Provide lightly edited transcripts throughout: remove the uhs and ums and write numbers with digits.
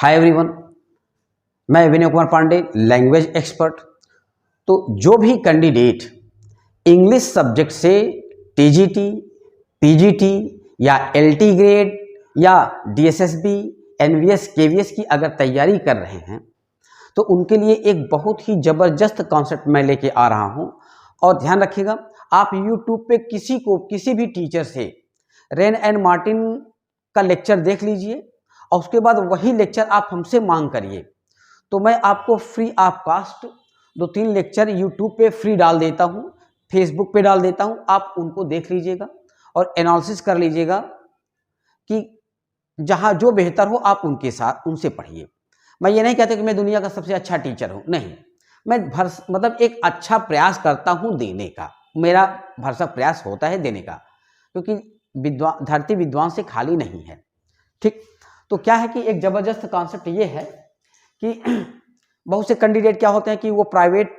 Hi everyone, मैं Vinay Kumar Pandey, language expert. तो जो भी कैंडिडेट इंग्लिश सब्जेक्ट से टीजीटी, पीजीटी या एलटी ग्रेड या डीएसएसबी, एनवीएस, केवीएस की अगर तैयारी कर रहे हैं तो उनके लिए एक बहुत ही ज़बरदस्त कॉन्सेप्ट मैं लेके आ रहा हूं। और ध्यान रखिएगा, आप यूट्यूब पे किसी भी टीचर से रेन एंड मार्टिन का लेक्चर देख लीजिए और उसके बाद वही लेक्चर आप हमसे मांग करिए, तो मैं आपको free of cost 2-3 lecture YouTube पे फ्री डाल देता हूँ, फेसबुक पे डाल देता हूँ। आप उनको देख लीजिएगा और एनालिसिस कर लीजिएगा कि जहाँ जो बेहतर हो आप उनसे पढ़िए। मैं ये नहीं कहता कि मैं दुनिया का सबसे अच्छा टीचर हूँ, नहीं, मैं मतलब एक अच्छा प्रयास करता हूँ देने का, मेरा भरसक प्रयास होता है देने का, क्योंकि धरती विद्वान से खाली नहीं है। ठीक, तो क्या है कि एक ज़बरदस्त कॉन्सेप्ट ये है कि बहुत से कैंडिडेट क्या होते हैं कि वो प्राइवेट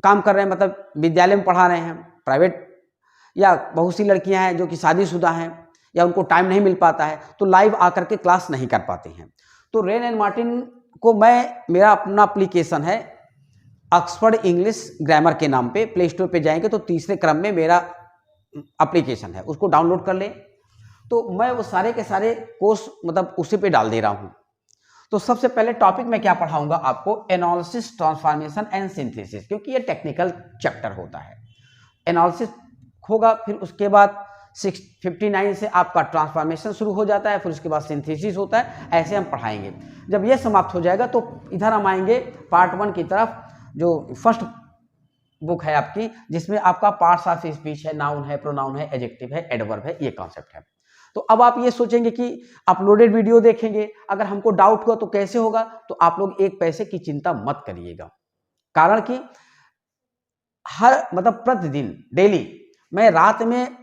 काम कर रहे हैं, मतलब विद्यालय में पढ़ा रहे हैं प्राइवेट, या बहुत सी लड़कियां हैं जो कि शादीशुदा हैं या उनको टाइम नहीं मिल पाता है तो लाइव आकर के क्लास नहीं कर पाते हैं। तो रेन एंड मार्टिन को मेरा अपना एप्लीकेशन है ऑक्सफोर्ड इंग्लिश ग्रामर के नाम पे, प्ले स्टोर पे जाएंगे तो तीसरे क्रम में मेरा एप्लीकेशन है, उसको डाउनलोड कर लें। तो मैं वो सारे के सारे कोर्स मतलब उसी पे डाल दे रहा हूँ। तो सबसे पहले टॉपिक मैं क्या पढ़ाऊंगा आपको, एनालिसिस, ट्रांसफॉर्मेशन एंड सिंथेसिस, क्योंकि ये टेक्निकल चैप्टर होता है। एनालिसिस होगा, फिर उसके बाद 659 से आपका ट्रांसफॉर्मेशन शुरू हो जाता है, फिर उसके बाद सिंथेसिस होता है, ऐसे हम पढ़ाएंगे। जब ये समाप्त हो जाएगा तो इधर हम आएंगे पार्ट 1 की तरफ, जो फर्स्ट बुक है आपकी, जिसमें आपका पार्ट्स ऑफ स्पीच है, नाउन है, प्रोनाउन है, एडजेक्टिव है, एडवर्ब है, ये कॉन्सेप्ट है। तो अब आप ये सोचेंगे कि अपलोडेड वीडियो देखेंगे, अगर हमको डाउट हुआ तो कैसे होगा, तो आप लोग एक पैसे की चिंता मत करिएगा, कारण कि हर मतलब प्रतिदिन डेली मैं रात में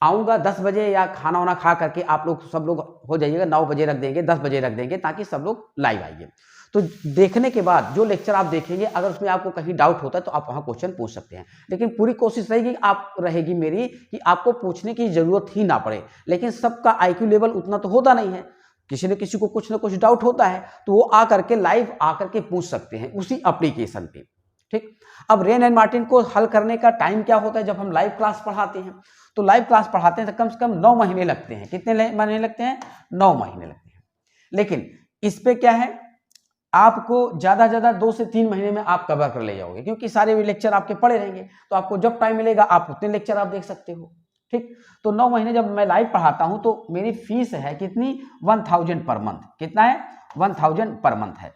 आऊँगा 10 बजे, या खाना वाना खा करके आप लोग सब लोग हो जाइएगा, 9 बजे रख देंगे, 10 बजे रख देंगे, ताकि सब लोग लाइव आइए। तो देखने के बाद जो लेक्चर आप देखेंगे, अगर उसमें आपको कहीं डाउट होता है तो आप वहाँ क्वेश्चन पूछ सकते हैं, लेकिन पूरी कोशिश रहेगी मेरी कि आपको पूछने की जरूरत ही ना पड़े। लेकिन सबका IQ लेवल उतना तो होता नहीं है, किसी न किसी को कुछ ना कुछ डाउट होता है, तो वो आ करके लाइव आकर के पूछ सकते हैं उसी एप्लीकेशन पे। ठीक, अब रेन एंड मार्टिन को हल करने का टाइम क्या होता है, जब हम लाइव क्लास पढ़ाते हैं, तो लाइव क्लास पढ़ाते हैं तो कम से कम 9 महीने लगते हैं। कितने महीने लगते हैं? 9 महीने लगते हैं। लेकिन इस पे क्या है, आपको ज्यादा 2 से 3 महीने में आप कवर कर ले जाओगे, क्योंकि सारे लेक्चर आपके पड़े रहेंगे, तो आपको जब टाइम मिलेगा आप उतने लेक्चर आप देख सकते हो। ठीक, तो 9 महीने जब मैं लाइव पढ़ाता हूं तो मेरी फीस है कितनी, 1000 पर मंथ। कितना है? 1000 पर मंथ है।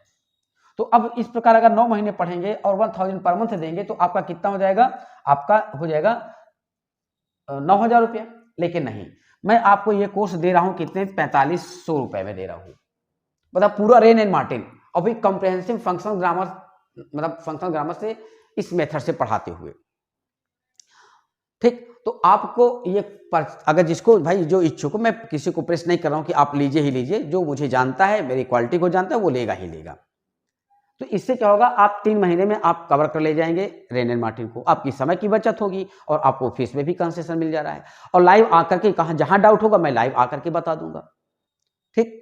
तो अब इस प्रकार अगर 9 महीने पढ़ेंगे और 1000 पर मंथ देंगे तो आपका कितना हो जाएगा, आपका हो जाएगा 9000 रुपया। लेकिन नहीं, मैं आपको ये कोर्स दे रहा हूं कितने, 4500 रुपए में दे रहा हूं, मतलब पूरा रेन एंड मार्टिन, और भी कॉम्प्रिहेंसिव फंक्शनल ग्रामर, मतलब फंक्शनल ग्रामर से इस मेथड से पढ़ाते हुए। ठीक, तो आपको ये अगर जिसको भाई जो इच्छुक हो, मैं किसी को प्रेस नहीं कर रहा हूं कि आप लीजिए ही लीजिए, जो मुझे जानता है, मेरी क्वालिटी को जानता है, वो लेगा ही लेगा। तो इससे क्या होगा, आप 3 महीने में आप कवर कर ले जाएंगे रेन एंड मार्टिन को, आपकी समय की बचत होगी और आपको फीस में भी कंसेशन मिल जा रहा है, और लाइव आकर के कहा जहां डाउट होगा मैं लाइव आकर के बता दूंगा। ठीक,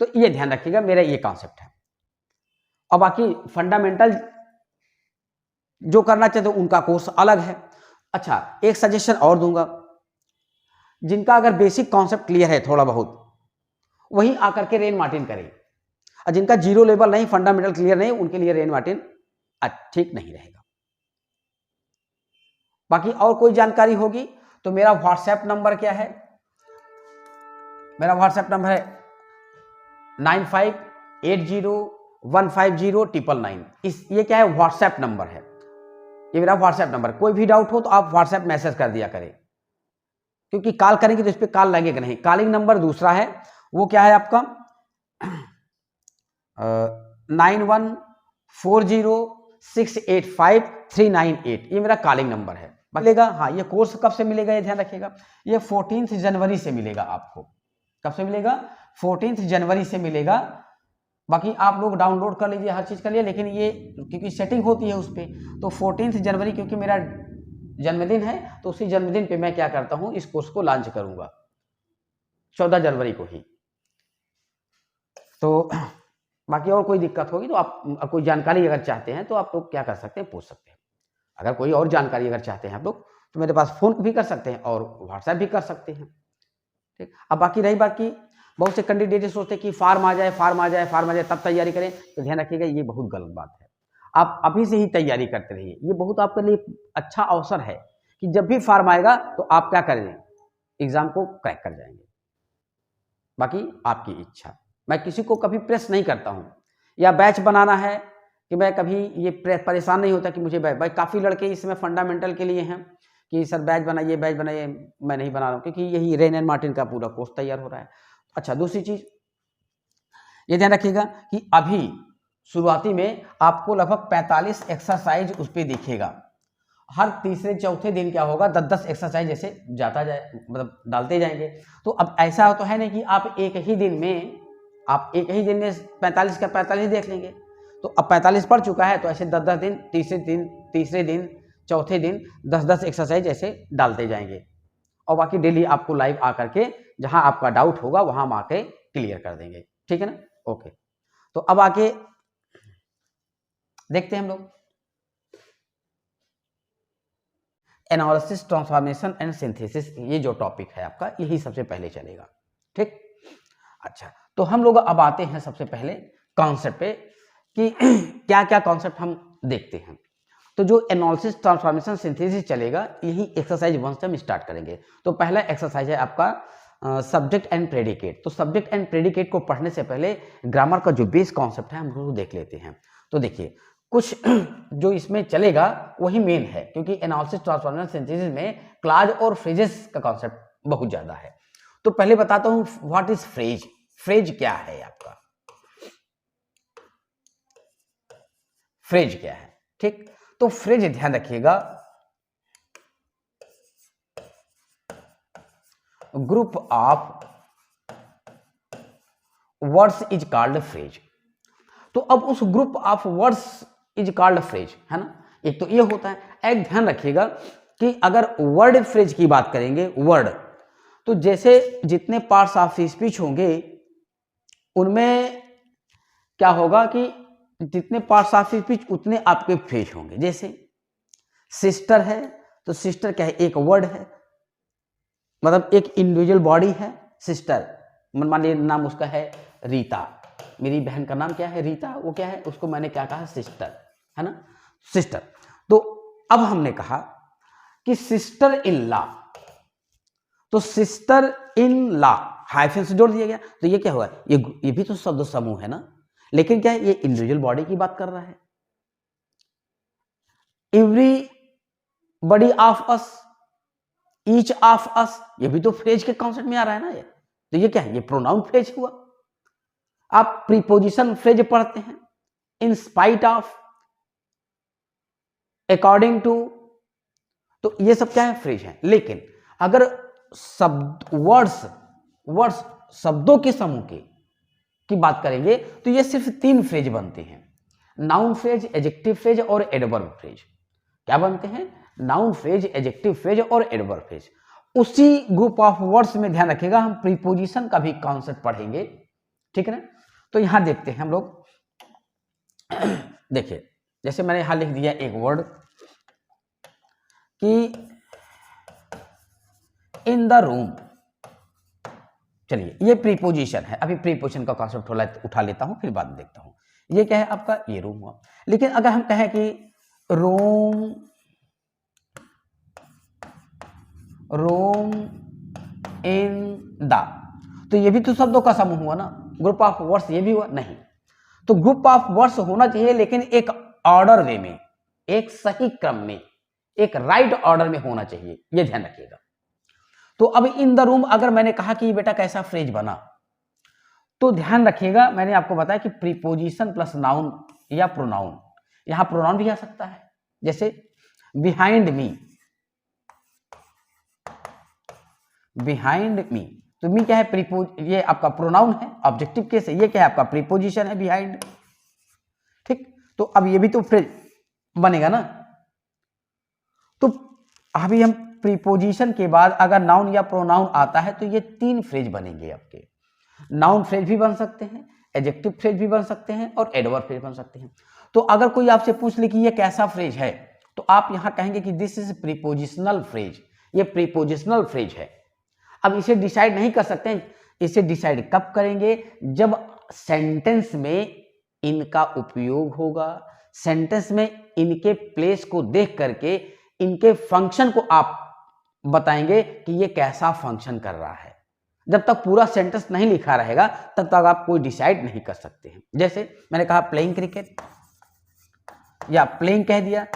तो ये ध्यान रखिएगा, मेरा ये कॉन्सेप्ट है। और बाकी फंडामेंटल जो करना चाहते उनका कोर्स अलग है। अच्छा, एक सजेशन और दूंगा, जिनका अगर बेसिक कॉन्सेप्ट क्लियर है थोड़ा बहुत, वही आकर के रेन मार्टिन करें, और जिनका जीरो लेवल नहीं, फंडामेंटल क्लियर नहीं, उनके लिए रेन मार्टिन ठीक नहीं रहेगा। बाकी और कोई जानकारी होगी तो मेरा व्हाट्सएप नंबर क्या है, मेरा व्हाट्सएप नंबर है 9580150999। ये क्या है, व्हाट्सएप नंबर है, ये मेरा व्हाट्सएप नंबर। कोई भी डाउट हो तो आप व्हाट्सएप मैसेज कर दिया करें, क्योंकि कॉल करेंगे तो इस पर कॉल लगेगा नहीं। कॉलिंग नंबर दूसरा है, वो क्या है आपका 9140685398, ये मेरा कॉलिंग नंबर है। मिलेगा, हाँ, ये कोर्स कब से मिलेगा ये ध्यान रखिएगा, ये 14 जनवरी से मिलेगा आपको। कब से मिलेगा? 14 जनवरी से मिलेगा। बाकी आप लोग डाउनलोड कर लीजिए, हर चीज कर लिए, लेकिन ये क्योंकि सेटिंग होती है उस पर, तो 14 जनवरी क्योंकि मेरा जन्मदिन है, तो उसी जन्मदिन पे मैं क्या करता हूं, इस कोर्स को लॉन्च करूंगा 14 जनवरी को ही। तो बाकी और कोई दिक्कत होगी तो आप कोई जानकारी अगर चाहते हैं तो आप लोग क्या कर सकते हैं, पूछ सकते हैं। अगर कोई और जानकारी अगर चाहते हैं आप लोग तो मेरे पास फ़ोन भी कर सकते हैं और व्हाट्सएप भी कर सकते हैं। ठीक, अब बाकी रही बात की बहुत से कैंडिडेट सोचते हैं कि फार्म आ जाए, फार्म आ जाए, फार्म आ जाए तब तैयारी करें, तो ध्यान रखिएगा ये बहुत गलत बात है। आप अभी से ही तैयारी करते रहिए, ये बहुत आपके लिए अच्छा अवसर है कि जब भी फार्म आएगा तो आप क्या करें, एग्जाम को क्रैक कर जाएंगे। बाकी आपकी इच्छा, मैं किसी को कभी प्रेस नहीं करता हूँ, या बैच बनाना है कि मैं कभी ये परेशान नहीं होता कि मुझे भाई काफ़ी लड़के इसमें फंडामेंटल के लिए हैं कि सर बैच बनाइए, बैच बनाइए, मैं नहीं बना रहा हूँ क्योंकि यही रेन एंड मार्टिन का पूरा कोर्स तैयार हो रहा है। अच्छा, दूसरी चीज़ ये ध्यान रखिएगा कि अभी शुरुआती में आपको लगभग 45 एक्सरसाइज उस पर दिखेगा। हर तीसरे चौथे दिन क्या होगा, 10-10 एक्सरसाइज जैसे जाता जाए, मतलब डालते जाएंगे। तो अब ऐसा तो है नहीं कि आप एक ही दिन में 45 का 45 देख लेंगे। तो अब 45 पड़ चुका है तो ऐसे 10-10 दिन, तीसरे दिन, चौथे दिन 10-10 एक्सरसाइज ऐसे डालते जाएंगे और बाकी डेली आपको लाइव आकर के जहां आपका डाउट होगा वहां हम आके क्लियर कर देंगे। ठीक है ना, ओके। तो अब आके देखते हैं हम लोग एनालिसिस, ट्रांसफॉर्मेशन एंड सिंथेसिस, ये जो टॉपिक है आपका यही सबसे पहले चलेगा। ठीक, अच्छा, तो हम लोग अब आते हैं सबसे पहले कॉन्सेप्ट पे कि क्या क्या कॉन्सेप्ट हम देखते हैं। तो जो एनालिसिस, ट्रांसफॉर्मेशन, सिंथेसिस चलेगा यही एक्सरसाइज 1 से हम स्टार्ट करेंगे। तो पहला एक्सरसाइज है आपका सब्जेक्ट एंड प्रेडिकेट। तो सब्जेक्ट एंड प्रेडिकेट को पढ़ने से पहले ग्रामर का जो बेस कॉन्सेप्ट है हम लोग देख लेते हैं। तो देखिए कुछ जो इसमें चलेगा वही मेन है, क्योंकि एनालिसिस, ट्रांसफॉर्मेशन, सिंथेसिस में क्लाज और फ्रेजेस का कॉन्सेप्ट बहुत ज्यादा है। तो पहले बताता हूं व्हाट इज फ्रेज। फ्रेज क्या है आपका, फ्रेज क्या है। ठीक, तो फ्रेज ध्यान रखिएगा, group of words is called phrase. तो अब उस group of words is called phrase है ना, एक तो ये होता है। एक ध्यान रखिएगा कि अगर वर्ड फ्रेज की बात करेंगे, वर्ड, तो जैसे जितने पार्ट्स ऑफ स्पीच होंगे उनमें क्या होगा कि जितने पार्ट्स ऑफ स्पीच उतने आपके फ्रेज होंगे। जैसे सिस्टर है तो सिस्टर क्या है, एक वर्ड है, मतलब एक इंडिविजुअल बॉडी है सिस्टर। मान लीजिए नाम उसका है रीता, मेरी बहन का नाम क्या है रीता, वो क्या है, उसको मैंने क्या कहा, सिस्टर, है ना, सिस्टर। तो अब हमने कहा कि सिस्टर इन लॉ, तो सिस्टर इन लॉ हाइफन से जोड़ दिया गया, तो ये क्या हुआ, ये भी तो शब्द समूह है ना, लेकिन क्या है, ये इंडिविजुअल बॉडी की बात कर रहा है। Every body of us, each of us, ये भी तो फ्रेज के कॉन्सेप्ट में आ रहा है ना ये, तो ये क्या है, ये प्रोनाउन फ्रेज हुआ। आप प्रीपोजिशन फ्रेज पढ़ते हैं, in spite of, according to, तो ये सब क्या है, फ्रेज है। लेकिन अगर शब्द वर्ड्स शब्दों के समूह की बात करेंगे तो ये सिर्फ 3 फ्रेज बनते हैं, नाउन फ्रेज, एडजेक्टिव फ्रेज और एडवर्ब फ्रेज। क्या बनते हैं, नाउन फ्रेज, एडजेक्टिव फ्रेज और एडवर्ब फ्रेज। उसी ग्रुप ऑफ वर्ड्स में ध्यान रखिएगा हम प्रीपोजिशन का भी कॉन्सेप्ट पढ़ेंगे। ठीक है ना, तो यहां देखते हैं हम लोग, देखिए जैसे मैंने यहां लिख दिया एक वर्ड कि इन द रूम, चलिए ये प्रीपोजिशन है, अभी प्रीपोजिशन का कॉन्सेप्ट उठा लेता हूं फिर बाद में देखता हूं। ये क्या है आपका, ये रूम हुआ। लेकिन अगर हम कहें कि रूम इन द, तो ये भी तो शब्दों का समूह हुआ ना, ग्रुप ऑफ वर्ड्स ये भी हुआ नहीं। तो ग्रुप ऑफ वर्ड्स होना चाहिए लेकिन एक ऑर्डर वे में, एक सही क्रम में, एक राइट ऑर्डर में होना चाहिए, ये ध्यान रखिएगा। तो अब इन द रूम अगर मैंने कहा कि बेटा कैसा फ्रेज बना, तो ध्यान रखिएगा मैंने आपको बताया कि प्रीपोजिशन प्लस नाउन या प्रोनाउन, यहां प्रोनाउन भी आ सकता है, जैसे बिहाइंड मी, बिहाइंड मी, तो मी क्या है, ये आपका प्रोनाउन है, ऑब्जेक्टिव केस है, ये क्या है आपका प्रीपोजिशन है बिहाइंड। ठीक, तो अब ये भी तो फ्रेज बनेगा ना। तो अभी हम प्रीपोजिशन के बाद अगर नाउन या प्रोनाउन आता है तो ये 3 फ्रेज बनेंगे आपके। नाउन फ्रेज भी बन सकते हैं, एडजेक्टिव फ्रेज भी बन सकते हैं और एडवर्ब फ्रेज बन सकते हैं। तो अगर कोई आपसे पूछ ले कि ये कैसा फ्रेज है, तो आप यहां कहेंगे कि दिस इज प्रीपोजिशनल फ्रेज, ये प्रीपोजिशनल फ्रेज है। अब इसे डिसाइड नहीं कर सकते हैं, इसे डिसाइड कब करेंगे, जब सेंटेंस में इनका उपयोग होगा, सेंटेंस में इनके प्लेस को देख करके इनके फंक्शन को आप बताएंगे कि ये कैसा फंक्शन कर रहा है। जब तक पूरा सेंटेंस नहीं लिखा रहेगा तब तक आप कोई डिसाइड नहीं कर सकते हैं। जैसे मैंने कहा प्लेइंग क्रिकेट या प्लेइंग कह दिया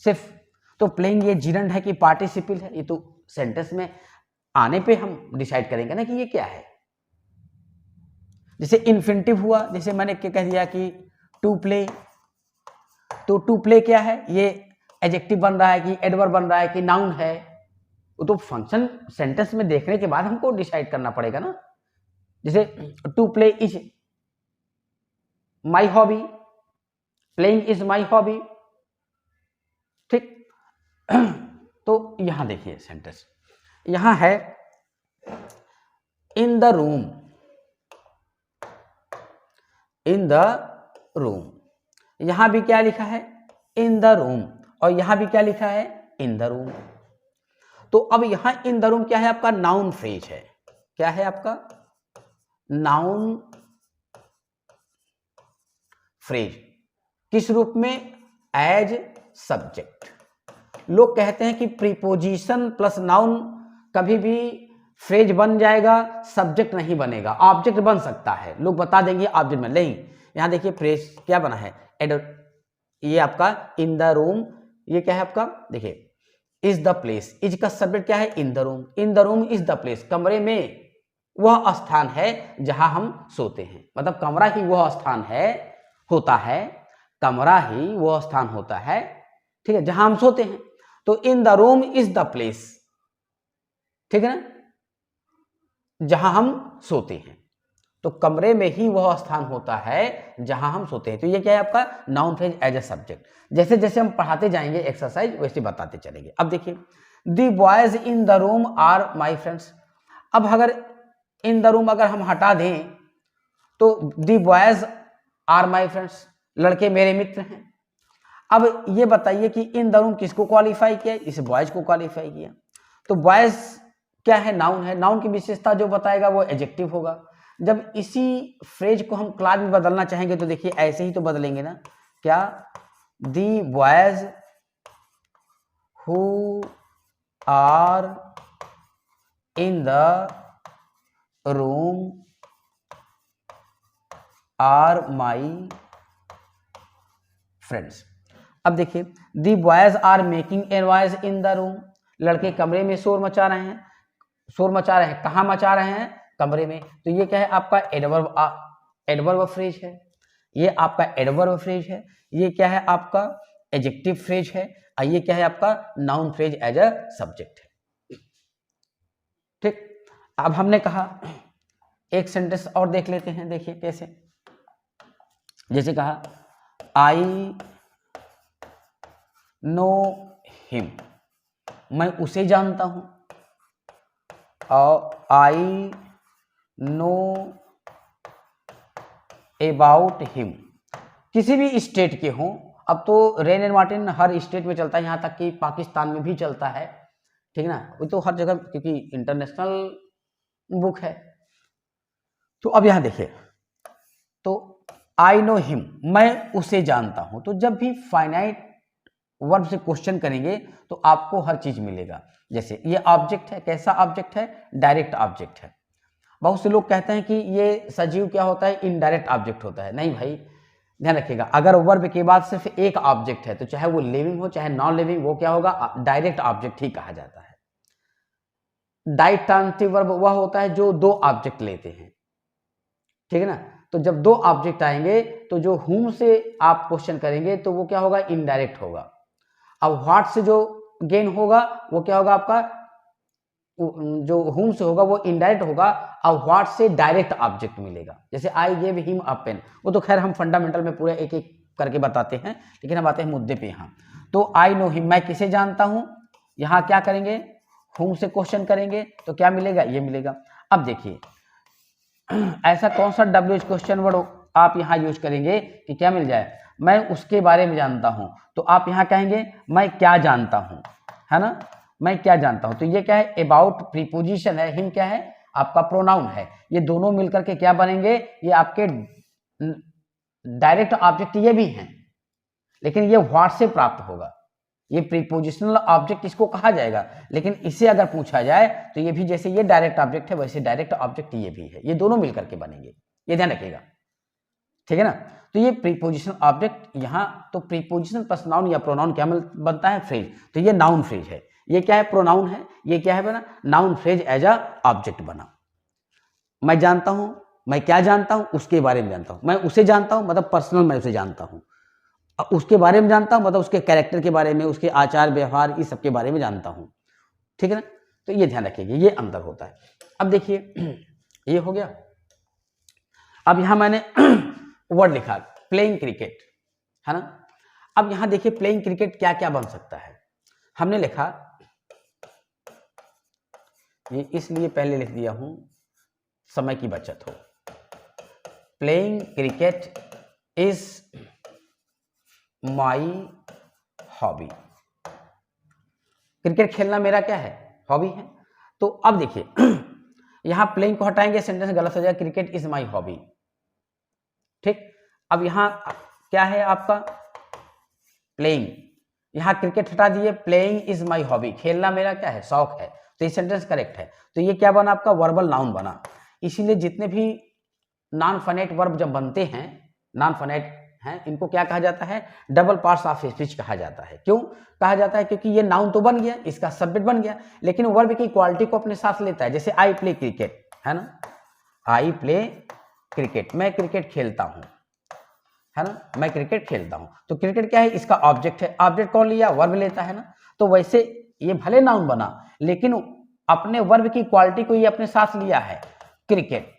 सिर्फ, तो प्लेइंग ये जिरंड है कि पार्टिसिपल है, ये तो सेंटेंस में आने पे हम डिसाइड करेंगे ना कि ये क्या है। जैसे इन्फिनिटिव हुआ, जैसे मैंने क्या कह दिया कि टू प्ले, तो टू प्ले क्या है, ये एडजेक्टिव बन रहा है कि एडवर्ब बन रहा है कि नाउन है, वो तो फंक्शन सेंटेंस में देखने के बाद हमको डिसाइड करना पड़ेगा ना। जैसे to play is my hobby, playing is my hobby, ठीक। तो यहां देखिए सेंटेंस, यहां है in the room, in the room, यहां भी क्या लिखा है इन द रूम, और यहां भी क्या लिखा है इन द रूम। तो अब यहां इन द रूम क्या है, आपका नाउन फ्रेज है। क्या है आपका नाउन फ्रेज, किस रूप में, एज सब्जेक्ट। लोग कहते हैं कि प्रीपोजिशन प्लस नाउन कभी भी फ्रेज बन जाएगा, सब्जेक्ट नहीं बनेगा, ऑब्जेक्ट बन सकता है। लोग बता देंगे ऑब्जेक्ट में नहीं। यहां देखिए फ्रेज क्या बना है, ये आपका इन द रूम, ये क्या है आपका, देखिए इज द प्लेस, इज का सब्जेक्ट क्या है in the room, in the room is the place, कमरे में वह स्थान है जहां हम सोते हैं। मतलब कमरा ही वह स्थान है, होता है, कमरा ही वह स्थान होता है, ठीक है, जहां हम सोते हैं। तो इन the room is the place, ठीक है ना, जहां हम सोते हैं। तो कमरे में ही वह स्थान होता है जहां हम सोते हैं। तो ये क्या है आपका noun phrase as a subject. जैसे जैसे हम पढ़ाते जाएंगे एक्सरसाइज वैसे बताते चलेंगे। अब देखिए the boys in the room are my friends. अब अगर इन द रूम अगर हम हटा दें तो the boys are my friends, लड़के मेरे मित्र हैं। अब ये बताइए कि इन द रूम किसको क्वालिफाई किया, इस बॉयज को क्वालिफाई किया। तो बॉयज क्या है, नाउन है, नाउन की विशेषता जो बताएगा वो एडजेक्टिव होगा। जब इसी फ्रेज को हम क्लास में बदलना चाहेंगे तो देखिए ऐसे ही तो बदलेंगे ना, क्या, the boys who are in the room are my friends. अब देखिए the boys are making a noise in the room, लड़के कमरे में शोर मचा रहे हैं, शोर मचा रहे हैं, कहाँ मचा रहे हैं, कमरे में। तो ये क्या है आपका एडवर्ब फ्रेज है, ये आपका एडवर्ब फ्रेज है। ये क्या है आपका एडजेक्टिव फ्रेज है, और ये क्या है आपका noun phrase as a subject है, ठीक। अब हमने कहा एक सेंटेंस और देख लेते हैं, देखिए कैसे। जैसे कहा आई नो हिम, मैं उसे जानता हूं, और आई नो अबाउट हिम, किसी भी स्टेट के हों। अब तो rain and Martin her state में चलता है, यहाँ तक कि पाकिस्तान में भी चलता है, ठीक ना, वो तो हर जगह क्योंकि इंटरनेशनल बुक है। तो अब यहाँ देखिए, तो आई नो हिम, मैं उसे जानता हूं। तो जब भी फाइनाइट वर्ब से क्वेश्चन करेंगे तो आपको हर चीज मिलेगा। जैसे ये ऑब्जेक्ट है, कैसा ऑब्जेक्ट है, डायरेक्ट ऑब्जेक्ट है। बहुत से लोग कहते हैं कि ये सजीव क्या होता है, इनडायरेक्ट ऑब्जेक्ट होता है। नहीं भाई, ध्यान रखिएगा, अगर वर्ब के बाद सिर्फ एक ऑब्जेक्ट है तो चाहे वो लिविंग हो चाहे नॉन लिविंग, वो क्या होगा, डायरेक्ट ऑब्जेक्ट ही कहा जाता है। डायरेक्ट ट्रांजिटिव वर्ब वह होता है जो दो ऑब्जेक्ट लेते हैं, ठीक है ना। तो जब दो ऑब्जेक्ट आएंगे तो जो हुम से आप क्वेश्चन करेंगे तो वो क्या होगा, इनडायरेक्ट होगा। अब व्हाट से जो गेन होगा वो क्या होगा आपका, जो हुम से होगा वो इनडायरेक्ट होगा, और व्हाट से डायरेक्ट ऑब्जेक्ट मिलेगा। जैसे I gave him a pen, वो तो खैर हम फंडामेंटल में पूरा एक एक करके बताते हैं, लेकिन हम आते हैं मुद्दे पे यहाँ। तो आई नो हिम, मैं किसे जानता हूं, यहाँ क्या करेंगे, हुम से क्वेश्चन करेंगे तो क्या मिलेगा, ये मिलेगा। अब देखिए ऐसा कौन सा WH क्वेश्चन वर्ड आप यहाँ यूज करेंगे कि क्या मिल जाए, मैं उसके बारे में जानता हूँ, तो आप यहाँ कहेंगे मैं क्या जानता हूँ, है ना, मैं क्या जानता हूँ। तो ये क्या है, अबाउट प्रीपोजिशन है, हिम क्या है आपका प्रोनाउन है, ये दोनों मिलकर के क्या बनेंगे, ये आपके डायरेक्ट ऑब्जेक्ट ये भी हैं, लेकिन ये व्हाट से प्राप्त होगा, ये प्रीपोजिशनल ऑब्जेक्ट इसको कहा जाएगा। लेकिन इसे अगर पूछा जाए तो ये भी जैसे ये डायरेक्ट ऑब्जेक्ट है वैसे डायरेक्ट ऑब्जेक्ट ये भी है, ये दोनों मिलकर के बनेंगे, ये ध्यान रखिएगा, ठीक है ना। तो ये प्रीपोजिशनल ऑब्जेक्ट यहाँ, तो प्रीपोजिशन प्लस नाउन या प्रोनाउन क्या बनता है, फ्रेज, तो ये नाउन फ्रेज है, ये क्या है प्रोनाउन है, ये क्या है बना noun phrase as a object बना। मैं जानता हूं, मैं क्या जानता हूं, उसके बारे में जानता हूं, मैं उसे जानता हूं मतलब पर्सनल मैं उसे जानता हूं, उसके बारे में जानता हूं मतलब उसके कैरेक्टर के बारे में, उसके आचार व्यवहार इस सब के बारे में जानता हूं, ठीक है ना। तो ये ध्यान रखिएगा, ये अंतर होता है। अब देखिए ये हो गया। अब यहां मैंने वर्ड लिखा प्लेइंग क्रिकेट, है ना। अब यहां देखिए प्लेइंग क्रिकेट क्या क्या बन सकता है, हमने लिखा, ये इसलिए पहले लिख दिया हूं समय की बचत हो। Playing cricket is my hobby, cricket खेलना मेरा क्या है, हॉबी है। तो अब देखिए यहां प्लेइंग को हटाएंगे, सेंटेंस गलत हो जाएगा, क्रिकेट इज माई हॉबी, ठीक। अब यहां क्या है आपका प्लेइंग, यहां क्रिकेट हटा दिए, प्लेइंग इज माई हॉबी, खेलना मेरा क्या है, शौक है, तो ये सेंटेंस करेक्ट है। तो ये क्या बना आपका, वर्बल नाउन बना। इसीलिए जितने भी नॉन फाइनाइट वर्ब जब बनते हैं, नॉन फाइनाइट हैं, इनको क्या कहा जाता है, डबल पार्ट्स ऑफ स्पीच कहा जाता है। क्यों कहा जाता है, क्योंकि ये नाउन तो बन गया, इसका सब्जेक्ट बन गया, लेकिन वर्ब की क्वालिटी को अपने साथ लेता है। जैसे आई प्ले क्रिकेट, है ना, आई प्ले क्रिकेट, मैं क्रिकेट खेलता हूं, है ना, मैं क्रिकेट खेलता हूं। तो क्रिकेट क्या है, इसका ऑब्जेक्ट है, ऑब्जेक्ट कौन लिया, वर्ब लेता है ना। तो वैसे ये भले नाउन बना, लेकिन अपने वर्ब की क्वालिटी को ये अपने साथ लिया है, क्रिकेट,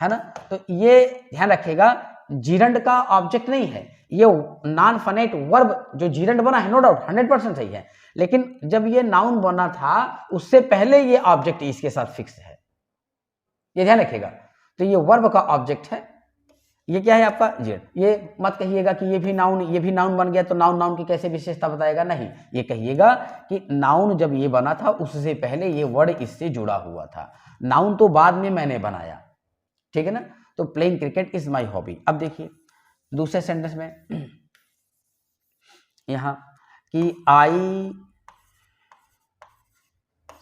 है ना। तो ये ध्यान रखिएगा, जीरंड का ऑब्जेक्ट नहीं है, ये नॉन फाइनाइट वर्ब जो जीरंड बना है, नो डाउट 100% सही है, लेकिन जब ये नाउन बना था उससे पहले ये ऑब्जेक्ट इसके साथ फिक्स है, ये ध्यान रखिएगा। तो ये वर्ब का ऑब्जेक्ट है, ये क्या है आपका जीरंड। ये मत कहिएगा कि ये भी नाउन बन गया तो नाउन की कैसे विशेषता बताएगा, नहीं, ये कहिएगा कि नाउन जब ये बना था उससे पहले ये वर्ड इससे जुड़ा हुआ था, नाउन तो बाद में मैंने बनाया, ठीक है ना। तो playing cricket is my hobby. अब देखिए दूसरे सेंटेंस में यहां कि आई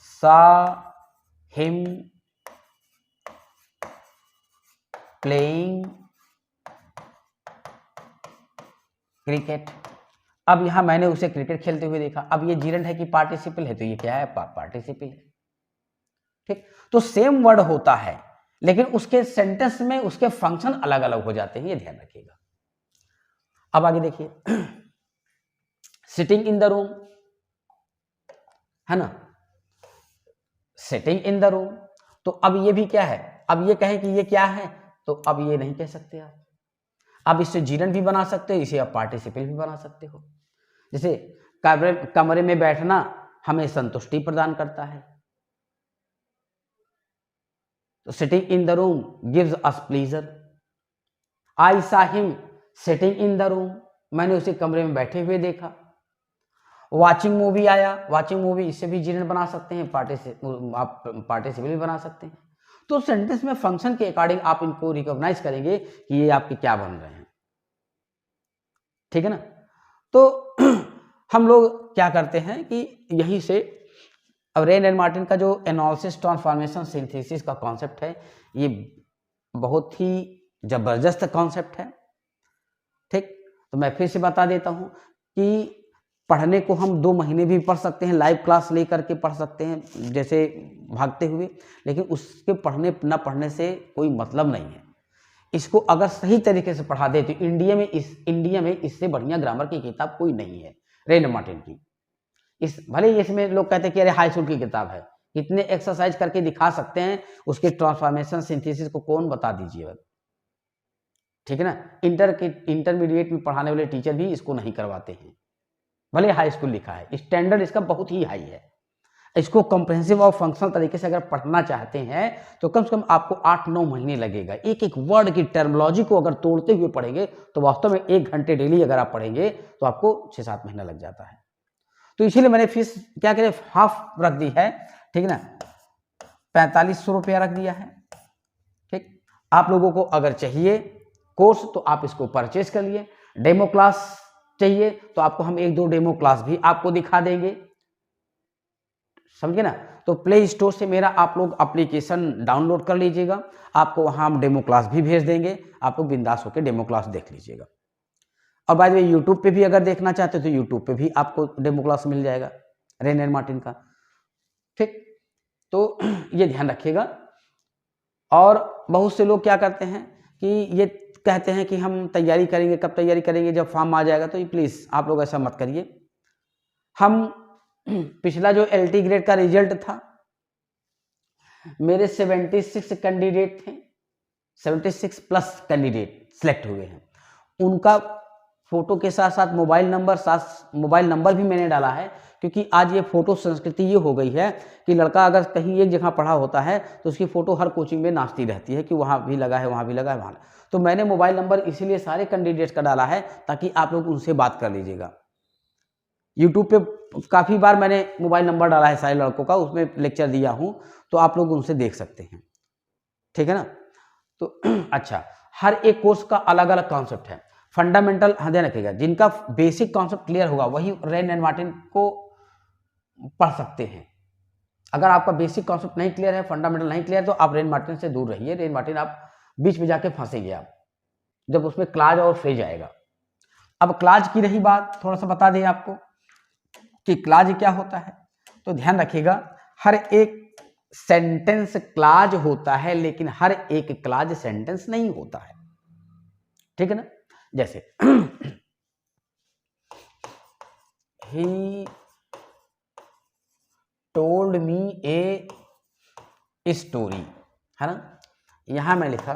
सा हिम प्लेइंग क्रिकेट। अब यहां मैंने उसे क्रिकेट खेलते हुए देखा। अब ये जीरंड है कि पार्टिसिपल है, तो ये क्या है, पार्टिसिपल है, ठीक। तो सेम वर्ड होता है लेकिन उसके सेंटेंस में उसके फंक्शन अलग अलग हो जाते हैं, ये ध्यान रखिएगा। अब आगे देखिए सिटिंग इन द रूम, है ना, सिटिंग इन द रूम। तो अब ये भी क्या है, अब ये कहें कि ये क्या है, तो अब ये नहीं कह सकते आप इससे जीरंड भी बना सकते हो, इसे आप पार्टिसिपल भी बना सकते हो। जैसे कमरे में बैठना हमें संतुष्टि प्रदान करता है, तो sitting in the room gives us pleaser. आई सा him sitting in the room, मैंने उसे कमरे में बैठे हुए देखा। वाचिंग मूवी आया, वाचिंग मूवी, इससे भी जीरंड बना सकते हैं, आप पार्टिसिपल भी बना सकते हैं। तो सेंटेंस में फंक्शन के अकॉर्डिंग आप इनको रिकॉग्नाइज करेंगे कि ये आपके क्या बन रहे हैं, ठीक है ना। तो हम लोग क्या करते हैं कि यहीं से अब रेन एंड मार्टिन का जो एनालिसिस ट्रांसफॉर्मेशन सिंथेसिस का कॉन्सेप्ट है, ये बहुत ही जबरदस्त कॉन्सेप्ट है, ठीक। तो मैं फिर से बता देता हूं कि पढ़ने को हम 2 महीने भी पढ़ सकते हैं, लाइव क्लास लेकर के पढ़ सकते हैं जैसे भागते हुए, लेकिन उसके पढ़ने न पढ़ने से कोई मतलब नहीं है। इसको अगर सही तरीके से पढ़ा दे तो इंडिया में इससे बढ़िया ग्रामर की किताब कोई नहीं है, रेन मार्टिन की। भले ही इसमें लोग कहते हैं कि अरे हाई स्कूल की किताब है, इतने एक्सरसाइज करके दिखा सकते हैं, उसके ट्रांसफॉर्मेशन सिंथेसिस को कौन बता दीजिएगा, ठीक है ना। इंटरमीडिएट में पढ़ाने वाले टीचर भी इसको नहीं करवाते हैं, भले हाई स्कूल लिखा है, स्टैंडर्ड इसका बहुत ही हाई है। इसको कॉम्प्रिहेंसिव और फंक्शनल तरीके से अगर पढ़ना चाहते हैं तो कम से कम आपको 8-9 महीने लगेगा। एक एक वर्ड की टर्मिनोलॉजी को अगर तोड़ते हुए पढ़ेंगे तो वास्तव में 1 घंटे डेली अगर आप पढ़ेंगे तो आपको 6-7 महीना लग जाता है। तो इसीलिए मैंने फीस क्या करें, हाफ रख दी है, ठीक है ना, 4500 रुपया रख दिया है। ठीक, आप लोगों को अगर चाहिए कोर्स तो आप इसको परचेज कर लिए। डेमो क्लास चाहिए तो आपको हम 1-2 डेमो क्लास भी आपको दिखा देंगे, समझे ना। तो प्ले स्टोर से मेरा आप लोग एप्लीकेशन डाउनलोड कर लीजिएगा, आपको वहां हम डेमो क्लास भी भेज देंगे, आप लोग बिंदास होकर डेमो क्लास देख लीजिएगा। और बाद में यूट्यूब पे भी अगर देखना चाहते हो तो यूट्यूब पे भी आपको डेमो क्लास मिल जाएगा रेन एंड मार्टिन का। ठीक, तो ये ध्यान रखिएगा। और बहुत से लोग क्या करते हैं कि ये कहते हैं कि हम तैयारी करेंगे, कब तैयारी करेंगे, जब फॉर्म आ जाएगा। तो प्लीज़ आप लोग ऐसा मत करिए। हम पिछला जो LT ग्रेड का रिजल्ट था, मेरे 76 कैंडिडेट थे, 76 प्लस कैंडिडेट सिलेक्ट हुए हैं। उनका फोटो के साथ साथ मोबाइल नंबर भी मैंने डाला है, क्योंकि आज ये फोटो संस्कृति ये हो गई है कि लड़का अगर कहीं एक जगह पढ़ा होता है तो उसकी फोटो हर कोचिंग में नाचती रहती है कि वहाँ भी लगा है, वहाँ भी लगा है, वहाँ। तो मैंने मोबाइल नंबर इसीलिए सारे कैंडिडेट्स का डाला है ताकि आप लोग उनसे बात कर लीजिएगा। यूट्यूब पे काफ़ी बार मैंने मोबाइल नंबर डाला है सारे लड़कों का, उसमें लेक्चर दिया हूँ, तो आप लोग उनसे देख सकते हैं, ठीक है ना। तो अच्छा, हर एक कोर्स का अलग अलग कॉन्सेप्ट है। फंडामेंटल ध्यान रखिएगा, जिनका बेसिक कॉन्सेप्ट क्लियर होगा वही रेन एंड मार्टिन को पढ़ सकते हैं। अगर आपका बेसिक कॉन्सेप्ट नहीं क्लियर है, फंडामेंटल नहीं क्लियर, तो आप रेन मार्टिन से दूर रहिए। रेन मार्टिन आप बीच में जाके फंसेंगे आप, जब उसमें क्लाज और फ्रेज आएगा। अब क्लाज की रही बात, थोड़ा सा बता दें आपको कि क्लाज क्या होता है। तो ध्यान रखिएगा, हर एक सेंटेंस क्लाज होता है, लेकिन हर एक क्लाज सेंटेंस नहीं होता है, ठीक है ना। जैसे he told me a story, है ना। यहां मैं लिखा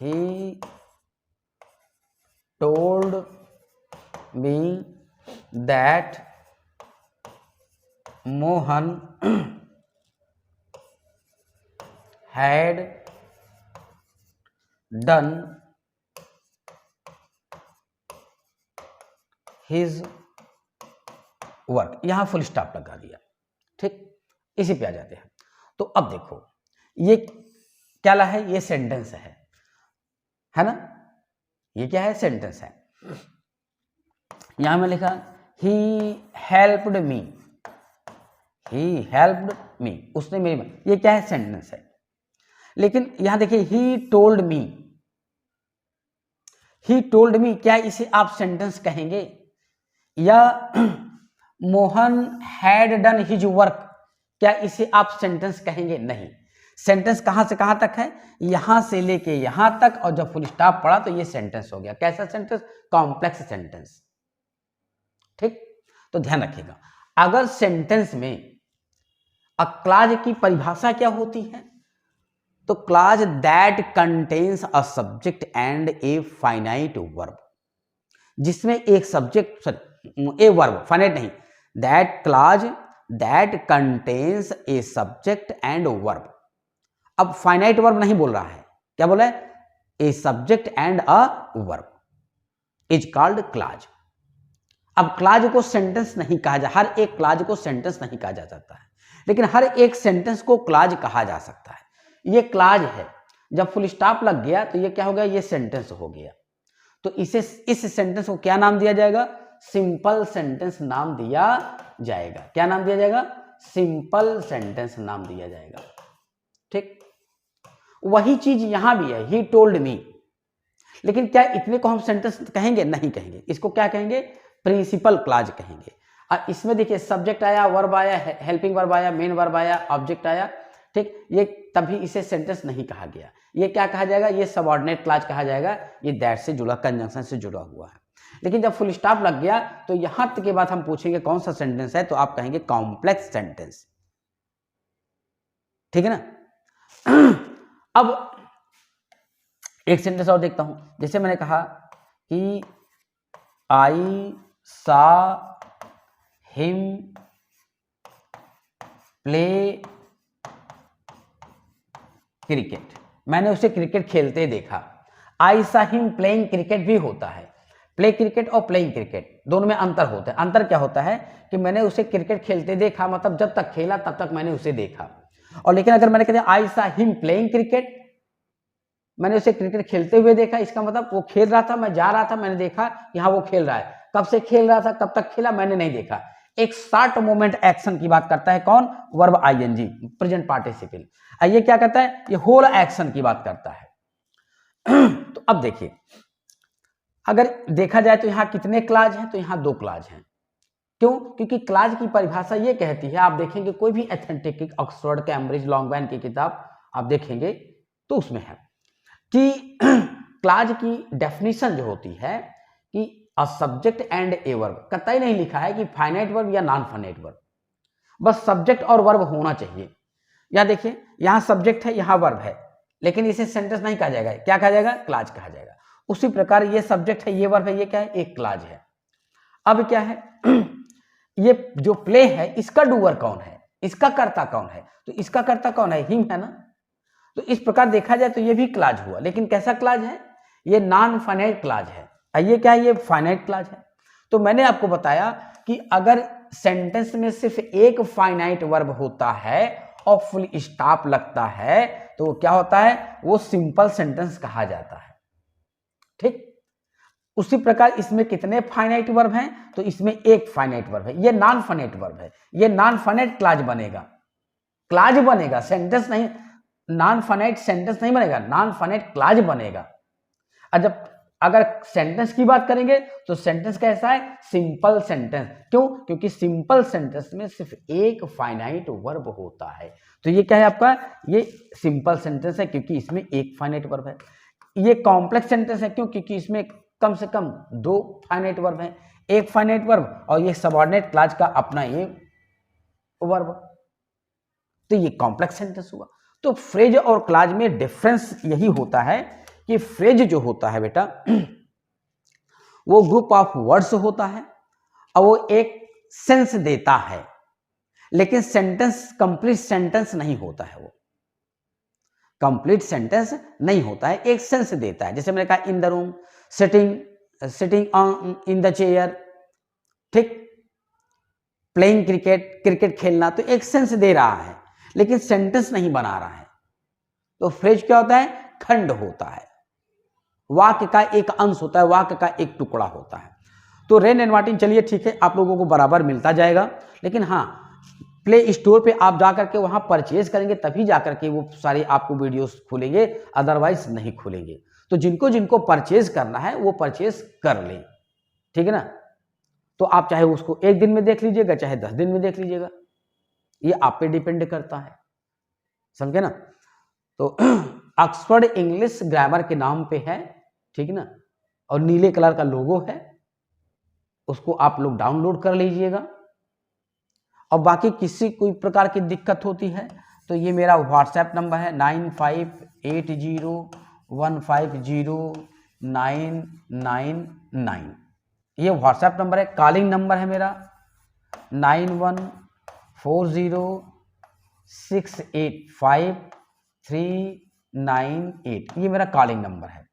he told me that Mohan had done his work। यहां फुल स्टॉप लगा दिया, ठीक। इसी पे आ जाते हैं। तो अब देखो ये क्या ला है, ये सेंटेंस है ना, ये क्या है, सेंटेंस है। यहां मैं लिखा ही हेल्प्ड मी, उसने मेरी, ये क्या है, सेंटेंस है। लेकिन यहां देखिए ही टोल्ड मी, क्या इसे आप सेंटेंस कहेंगे? या Mohan had done his work, क्या इसे आप सेंटेंस कहेंगे? नहीं। सेंटेंस कहां से कहां तक है, यहां से लेके यहां तक, और जब फुल स्टॉप पड़ा तो ये सेंटेंस हो गया। कैसा सेंटेंस? कॉम्प्लेक्स सेंटेंस, ठीक। तो ध्यान रखिएगा, अगर सेंटेंस में क्लाज की परिभाषा क्या होती है, तो clause that contains a subject and a finite verb, जिसमें एक subject, sorry a verb, finite नहीं, that clause that contains a subject and verb. अब फाइनाइट वर्ब नहीं बोल रहा है, क्या बोला है, a subject and a verb is called clause. अब क्लाज को सेंटेंस नहीं कहा जा, हर एक क्लाज को सेंटेंस नहीं कहा जा सकता है, लेकिन हर एक सेंटेंस को क्लाज कहा जा सकता है। ये क्लाज है, जब फुल स्टॉप लग गया तो ये क्या हो गया, ये सेंटेंस हो गया। तो इसे, इस सेंटेंस को क्या नाम दिया जाएगा, सिंपल सेंटेंस नाम दिया जाएगा। क्या नाम दिया जाएगा, सिंपल सेंटेंस नाम दिया जाएगा, ठीक। वही चीज यहां भी है, ही टोल्ड मी, लेकिन क्या इतने को हम सेंटेंस कहेंगे? नहीं कहेंगे। इसको क्या कहेंगे, प्रिंसिपल क्लाज कहेंगे। अब इसमें देखिए सब्जेक्ट आया, वर्ब आया, हेल्पिंग वर्ब आया, मेन वर्ब आया, ऑब्जेक्ट आया, ठीक। ये तभी इसे सेंटेंस नहीं कहा गया। ये क्या कहा जाएगा, ये सबऑर्डिनेट क्लाज कहा जाएगा। ये दैट से जुड़ा, कंजंक्शन से जुड़ा हुआ है। लेकिन जब फुल स्टॉप लग गया तो यहां तक के बाद हम पूछेंगे कौन सा सेंटेंस है, तो आप कहेंगे कॉम्प्लेक्स सेंटेंस, ठीक है ना। अब एक सेंटेंस और देखता हूं, जैसे मैंने कहा कि आई सा हिम प्ले क्रिकेट, मैंने उसे क्रिकेट खेलते देखा। आई सा हिम प्लेइंग क्रिकेट भी होता है। प्ले क्रिकेट और प्लेइंग क्रिकेट दोनों में अंतर होता है। अंतर क्या होता है कि मैंने उसे क्रिकेट खेलते देखा, मतलब जब तक खेला तब तक मैंने उसे देखा। और लेकिन अगर मैंने कहते आई सा हिम प्लेइंग क्रिकेट, मैंने उसे क्रिकेट खेलते हुए देखा, इसका मतलब वो खेल रहा था, मैं जा रहा था, मैंने देखा कि हाँ वो खेल रहा है। कब से खेल रहा था, कब तक खेला, मैंने नहीं देखा। एक शॉर्ट मोमेंट एक्शन की बात करता है कौन, वर्ब आईएनजी, प्रेजेंट पार्टिसिपल। ये क्या करता है, ये होल एक्शन की बात करता है। तो अब देखिए, अगर देखा जाए तो यहां कितने क्लाज हैं, तो यहां 2 क्लाज हैं। क्यों, क्योंकि क्लाज की परिभाषा ये कहती है, आप देखेंगे कोई भी एथेंटिक ऑक्सफोर्ड, कैम्ब्रिज, लॉन्गमैन की किताब आप देखेंगे तो उसमें है कि क्लाज की डेफिनेशन जो होती है कि अ सब्जेक्ट एंड ए वर्ब, कतई नहीं लिखा है कि फाइनाइट वर्ब या नॉन फाइनाइट वर्ब, बस सब्जेक्ट और वर्ब होना चाहिए। या देखिए, यहां सब्जेक्ट है, यहां वर्ब है, लेकिन इसे सेंटेंस नहीं कहा जाएगा, क्या कहा जाएगा, क्लाज कहा जाएगा। उसी प्रकार ये सब्जेक्ट है, ये वर्ब है, ये क्या है, एक क्लाज है। अब क्या है, ये जो प्ले है इसका डूअर कौन है, इसका कर्ता कौन है, तो इसका कर्ता कौन है, हिम है ना। तो इस प्रकार देखा जाए तो ये भी क्लाज हुआ, लेकिन कैसा क्लाज है, ये नॉन फाइनाइट क्लाज है। ये क्या है, ये फाइनाइट क्लाज है। तो मैंने आपको बताया कि अगर सेंटेंस में सिर्फ एक फाइनाइट वर्ब होता है और फुल स्टॉप लगता है तो क्या होता है, वो सिंपल सेंटेंस कहा जाता है। ठीक, उसी प्रकार इसमें कितने फाइनाइट वर्ब हैं, तो इसमें एक फाइनाइट वर्ब है, ये नॉन फाइनाइट वर्ब है, ये नॉन फाइनाइट क्लाज बनेगा, क्लाज बनेगा, सेंटेंस नहीं, नॉन फाइनाइट सेंटेंस नहीं बनेगा, नॉन फाइनाइट क्लाज बनेगा। और जब अगर सेंटेंस की बात करेंगे तो सेंटेंस कैसा है, सिंपल सेंटेंस। क्यों, क्योंकि सिंपल सेंटेंस में सिर्फ एक फाइनाइट वर्ब होता है। तो ये क्या है आपका, ये सिंपल सेंटेंस है क्योंकि इसमें एक फाइनाइट वर्ब है। ये कॉम्प्लेक्स सेंटेंस है क्यों, क्योंकि इसमें कम से कम 2 फाइनाइट वर्ब हैं, एक फाइनाइट वर्ब और ये सबऑर्डिनेट क्लाज का अपना ये वर्ब, तो ये कॉम्प्लेक्स सेंटेंस हुआ। तो फ्रेज और क्लाज में डिफरेंस यही होता है कि फ्रेज जो होता है बेटा वो ग्रुप ऑफ वर्ड्स होता है और वो एक सेंस देता है, लेकिन सेंटेंस कंप्लीट सेंटेंस नहीं होता है, वो कंप्लीट सेंटेंस नहीं होता है, एक सेंस देता है। जैसे मैंने कहा इन the room, sitting in the chair, ठीक, प्लेइंग क्रिकेट, क्रिकेट खेलना, तो एक सेंस दे रहा है लेकिन सेंटेंस नहीं बना रहा है। तो फ्रेज क्या होता है, खंड होता है, वाक्य का एक अंश होता है, वाक्य का एक टुकड़ा होता है। तो रेन एंड मार्टिन, चलिए ठीक है, आप लोगों को बराबर मिलता जाएगा, लेकिन हाँ प्ले स्टोर पे आप जाकर के वहां परचेज करेंगे तभी जाकर के वो सारे आपको वीडियोस खुलेंगे, अदरवाइज नहीं खुलेंगे। तो जिनको जिनको परचेज करना है वो परचेज कर लें, ठीक है ना। तो आप चाहे उसको 1 दिन में देख लीजिएगा, चाहे 10 दिन में देख लीजिएगा, ये आप पे डिपेंड करता है, समझे ना। तो ऑक्सफोर्ड इंग्लिश ग्रामर के नाम पे है, ठीक ना, और नीले कलर का लोगो है, उसको आप लोग डाउनलोड कर लीजिएगा। और बाकी किसी कोई प्रकार की दिक्कत होती है तो ये मेरा व्हाट्सएप नंबर है 9580150999, ये व्हाट्सएप नंबर है। कॉलिंग नंबर है मेरा 9140685398, ये मेरा कॉलिंग नंबर है,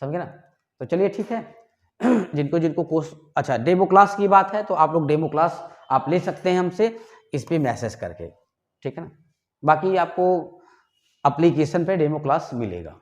समझे ना। तो चलिए ठीक है, जिनको जिनको कोर्स, अच्छा डेमो क्लास की बात है तो आप लोग डेमो क्लास आप ले सकते हैं हमसे इस पे मैसेज करके, ठीक है ना। बाकी आपको एप्लीकेशन पे डेमो क्लास मिलेगा।